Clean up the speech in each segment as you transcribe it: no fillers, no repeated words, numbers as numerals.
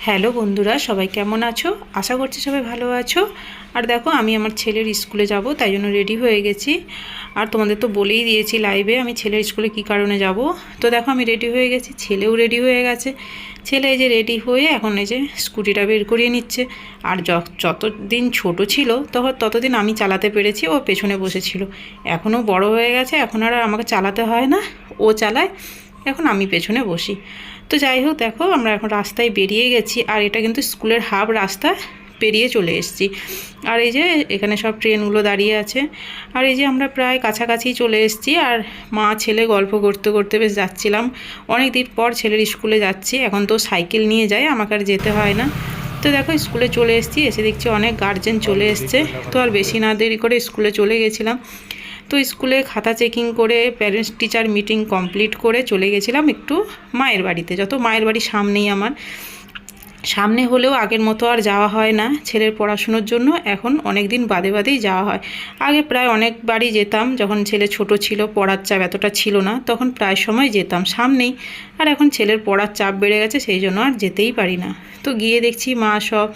Hello বন্ধুরা, সবাই কেমন আছো? আশা করছি সবাই ভালো আছো। আর দেখো, আমি আমার ছেলের স্কুলে যাব, তাই জন্য রেডি হয়ে গেছি। আর তোমাদের তো বলেই দিয়েছি লাইভে আমি ছেলের স্কুলে কি কারণে যাব। তো দেখো, আমি রেডি হয়ে গেছি, ছেলেও রেডি হয়ে গেছে। ছেলে এই যে রেডি হয়ে এখন এই যে স্কুটিটা বের করিয়ে নিচ্ছে। আর যতদিন ছোট ছিল ততদিন আমি চালাতে পেরেছি, ও পেছনে বসেছিল। এখনও বড় হয়ে গেছে, এখন আর আমাকে চালাতে হয় না, ও চালায়, এখন আমি পেছনে বসি। তো যাই হোক, দেখো আমরা এখন রাস্তায় বেরিয়ে গেছি। আর এটা কিন্তু স্কুলের হাব রাস্তা পেরিয়ে চলে এসেছি। আর এই যে এখানে সব ট্রেনগুলো দাঁড়িয়ে আছে। আর এই যে আমরা প্রায় কাছাকাছি চলে এসেছি। আর মা ছেলে গল্প করতে করতে বেশ যাচ্ছিলাম। অনেক দিন পর ছেলের স্কুলে যাচ্ছি। এখন তো সাইকেল নিয়ে যায়, আমাকে আর যেতে হয় না। তো দেখো, স্কুলে চলে এসেছি, এসে দেখছি অনেক গার্জেন চলে এসছে। তো আর বেশি না দেরি করে স্কুলে চলে গেছিলাম। তো স্কুলে খাতা চেকিং করে প্যারেন্টস টিচার মিটিং কমপ্লিট করে চলে গেছিলাম একটু মায়ের বাড়িতে। যত মায়ের বাড়ির সামনেই আমার, সামনে হলেও আগের মতো আর যাওয়া হয় না ছেলের পড়াশুনোর জন্য। এখন অনেক দিন বাদেই যাওয়া হয়। আগে প্রায় অনেকবারই যেতাম, যখন ছেলে ছোট ছিল, পড়ার চাপ এতটা ছিল না, তখন প্রায় সময় যেতাম সামনেই। আর এখন ছেলের পড়ার চাপ বেড়ে গেছে, সেই জন্য আর যেতেই পারি না। তো গিয়ে দেখছি মা সব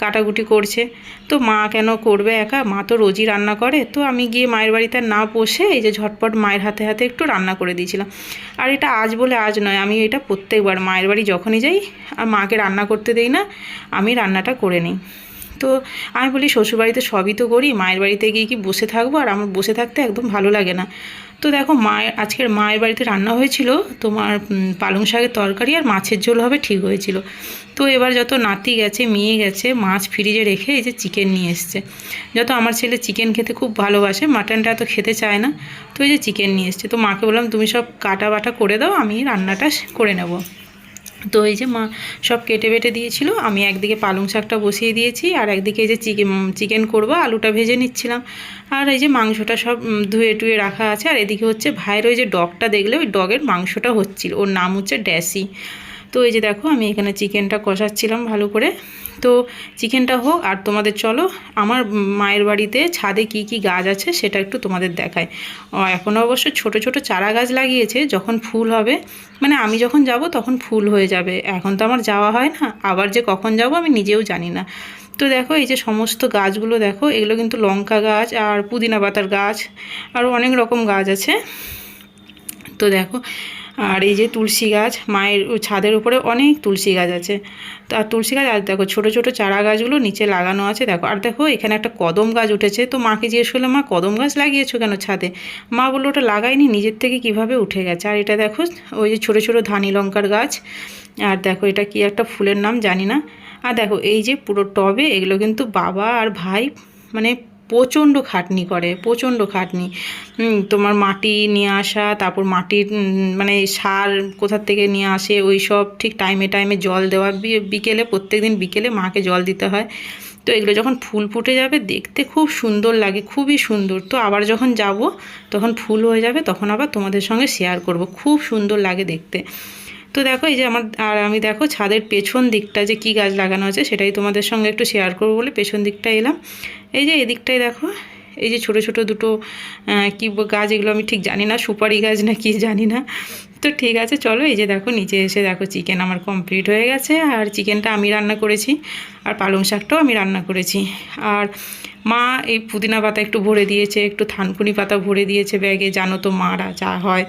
কাটাকুটি করছে। তো মা কেন করবে একা, মা তো রোজই রান্না করে। তো আমি গিয়ে মায়ের বাড়িতে না বসে এই যে ঝটপট মায়ের হাতে হাতে একটু রান্না করে দিয়েছিলাম। আর এটা আজ বলে আজ নয়, আমি এটা প্রত্যেকবার মায়ের বাড়ি যখনই যাই আর মাকে রান্না করতে দেই না, আমি রান্নাটা করে নিই। তো আমি বলি, শ্বশুরবাড়িতে সবই তো করি, মায়ের বাড়িতে গিয়ে কি বসে থাকবো? আর আমার বসে থাকতে একদম ভালো লাগে না। তো দেখো, আজকের মায়ের বাড়িতে রান্না হয়েছিল তোমার পালং শাকের তরকারি আর মাছের ঝোল হবে ঠিক হয়েছিল। তো এবার যত নাতি গেছে, মেয়ে গেছে, মাছ ফ্রিজে রেখে এই যে চিকেন নিয়ে এসছে। যত আমার ছেলে চিকেন খেতে খুব ভালোবাসে, মাটনটা তো খেতে চায় না। তো এই যে চিকেন নিয়ে এসছে, তো মাকে বললাম তুমি সব কাটা বাটা করে দাও, আমি রান্নাটা করে নেব। তো এই যে মা সব কেটে বেটে দিয়েছিল, আমি একদিকে পালং শাকটা বসিয়ে দিয়েছি, আর একদিকে এই যে চিকেন করবো, আলুটা ভেজে নিচ্ছিলাম। আর এই যে মাংসটা সব ধুয়ে টুয়ে রাখা আছে। আর এদিকে হচ্ছে ভাইয়ের ওই যে ডগটা দেখলে, ওই ডগের মাংসটা হচ্ছিল, ওর নাম হচ্ছে ড্যাসি। তো এই যে দেখো, আমি এখানে চিকেনটা কষাচ্ছিলাম ভালো করে। তো চিকেনটা হোক, আর তোমাদের চলো আমার মায়ের বাড়িতে ছাদে কি কি গাছ আছে সেটা একটু তোমাদের দেখায়। এখনও অবশ্য ছোট ছোট চারা গাছ লাগিয়েছে, যখন ফুল হবে, মানে আমি যখন যাব তখন ফুল হয়ে যাবে। এখন তো আমার যাওয়া হয় না, আবার যে কখন যাব আমি নিজেও জানি না। তো দেখো, এই যে সমস্ত গাছগুলো দেখো, এগুলো কিন্তু লঙ্কা গাছ আর পুদিনা পাতার গাছ, আরও অনেক রকম গাছ আছে। তো দেখো, আর এই যে তুলসী গাছ, মায়ের ছাদের উপরে অনেক তুলসী গাছ আছে। তো আর তুলসী গাছ, আর দেখো ছোটো ছোটো চারা গাছগুলো নিচে লাগানো আছে। দেখো, আর দেখো এখানে একটা কদম গাছ উঠেছে। তো মাকে জিজ্ঞেস করলাম, মা কদম গাছ লাগিয়েছো কেন ছাদে? মা বললো ওটা লাগাইনি, নিজের থেকে কিভাবে উঠে গেছে। আর এটা দেখো, ওই যে ছোটো ছোটো ধানি লঙ্কার গাছ। আর দেখো, এটা কি একটা ফুলের নাম জানি না। আর দেখো, এই যে পুরো টবে, এগুলো কিন্তু বাবা আর ভাই মানে প্রচণ্ড খাটনি করে, প্রচণ্ড খাটনি। তোমার মাটি নিয়ে আসা, তারপর মাটির মানে সার কোথার থেকে নিয়ে আসে, ওই সব ঠিক টাইমে টাইমে জল দেওয়া, বিকেলে প্রত্যেক দিন বিকেলে মাকে জল দিতে হয়। তো এগুলো যখন ফুল ফুটে যাবে দেখতে খুব সুন্দর লাগে, খুবই সুন্দর। তো আবার যখন যাব তখন ফুল হয়ে যাবে, তখন আবার তোমাদের সঙ্গে শেয়ার করব, খুব সুন্দর লাগে দেখতে। তো দেখো, এই যে আমি দেখো ছাদের পেছন দিকটা যে কি গাছ লাগানো আছে সেটাই তোমাদের সঙ্গে একটু শেয়ার করবো বলে পেছন দিকটা এলাম। এই যে এদিকটায় দেখো, এই যে ছোটো ছোটো দুটো কি গাছ, এগুলো আমি ঠিক জানি না, সুপারি গাছ না কি জানি না। তো ঠিক আছে, চলো। এই যে দেখো, নিচে এসে দেখো চিকেন আমার কমপ্লিট হয়ে গেছে। আর চিকেনটা আমি রান্না করেছি, আর পালং শাকটাও আমি রান্না করেছি। আর মা এই পুদিনা পাতা একটু ভরে দিয়েছে, একটু থানকুনি পাতা ভরে দিয়েছে ব্যাগে। জানো তো মারা যা হয়,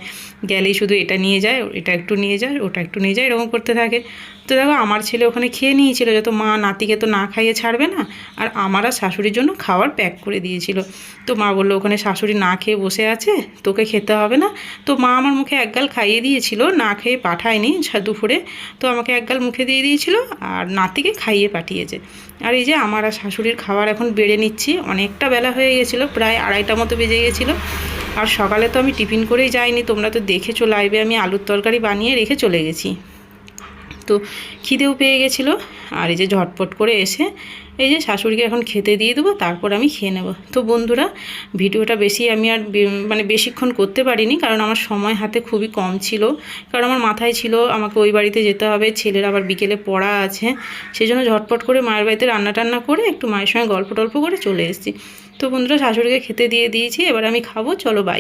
গেলেই শুধু এটা নিয়ে যায়, এটা একটু নিয়ে যায়, ওটা একটু নিয়ে যায়, এরকম করতে থাকে। তো দেখো, আমার ছেলে ওখানে খেয়ে নিয়েছিল, যত মা নাতিকে তো না খাইয়ে ছাড়বে না। আর আমার আর শাশুড়ির জন্য খাবার প্যাক করে দিয়েছিল। তো মা বললো, ওখানে শাশুড়ি না খেয়ে বসে আছে, তোকে খেতে হবে না। তো মা আমার মুখে একগাল খাইয়ে দিয়েছিল, না খেয়ে পাঠায়নি দুপুরে। তো আমাকে একগাল মুখে দিয়ে দিয়েছিল, আর নাতিকে খাইয়ে পাঠিয়েছে। আর এই যে আমার আর শাশুড়ির খাবার এখন বেড়ে নিচ্ছি। অনেকটা বেলা হয়ে গেছিলো, প্রায় 2:30 মতো বেজে গেছিলো। আর সকালে তো আমি টিফিন করেই যাইনি, তোমরা তো দেখেছো লাইভে, আমি আলুর তরকারি বানিয়ে রেখে চলে গেছি। তো খিদেও পেয়ে গেছিলো। আর এই যে ঝটপট করে এসে এই যে শাশুড়িকে এখন খেতে দিয়ে দেবো, তারপর আমি খেয়ে নেব। তো বন্ধুরা, ভিডিওটা বেশি আমি আর মানে বেশিক্ষণ করতে পারিনি, কারণ আমার সময় হাতে খুবই কম ছিল। কারণ আমার মাথায় ছিল আমাকে ওই বাড়িতে যেতে হবে, ছেলের আবার বিকেলে পড়া আছে। সেই জন্য ঝটপট করে মায়ের বাড়িতে রান্না টান্না করে একটু মায়ের সঙ্গে গল্প টল্প করে চলে এসেছি। তো বন্ধুরা, শাশুড়িকে খেতে দিয়ে দিয়েছি, এবার আমি খাবো, চলো বাই।